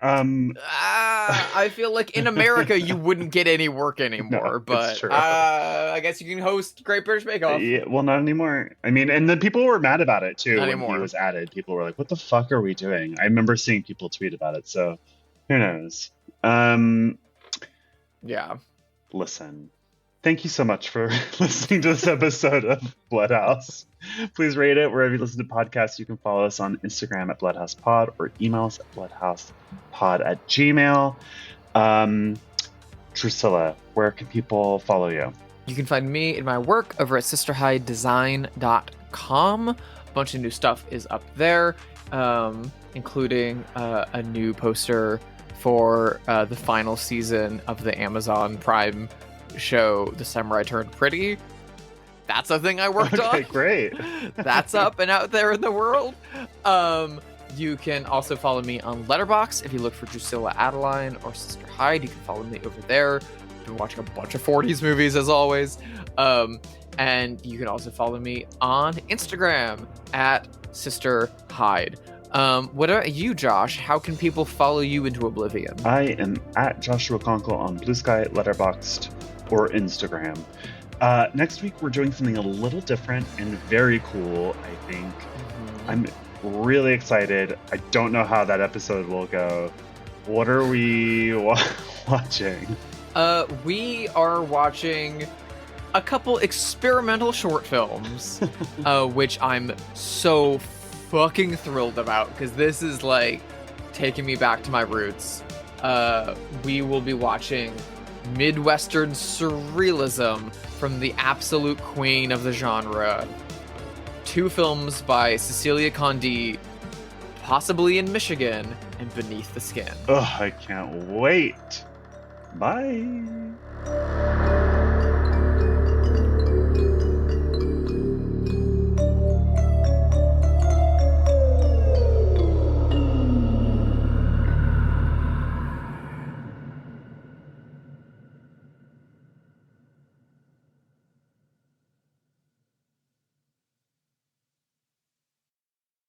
I feel like in America you wouldn't get any work anymore, but I guess you can host Great British Bake Off. Yeah, well, not anymore. I mean, and then people were mad about it too when he was added. People were like, "What the fuck are we doing?" I remember seeing people tweet about it. So, who knows? Yeah. Listen, thank you so much for listening to this episode of Bloodhaus. Please rate it wherever you listen to podcasts. You can follow us on Instagram at BloodhousePod or email us at bloodhousepod@gmail.com. Drusilla, where can people follow you? You can find me in my work over at sisterhidedesign.com. A bunch of new stuff is up there, including a new poster for the final season of the Amazon Prime show, The Samurai Turned Pretty. That's a thing I worked on. Okay, great. That's up and out there in the world. You can also follow me on Letterboxd. If you look for Drusilla Adeline or Sister Hyde, you can follow me over there. I've been watching a bunch of 40s movies as always. And you can also follow me on Instagram at Sister Hyde. What about you, Josh? How can people follow you into oblivion? I am at Joshua Conkel on Blue Sky, Letterboxd, or Instagram. Next week, we're doing something a little different and very cool, I think. Mm-hmm. I'm really excited. I don't know how that episode will go. What are we watching? We are watching a couple experimental short films, which I'm so fucking thrilled about, because this is like taking me back to my roots. We will be watching Midwestern surrealism from the absolute queen of the genre. 2 films by Cecilia Condit, possibly in Michigan, and Beneath the Skin. I can't wait. Bye.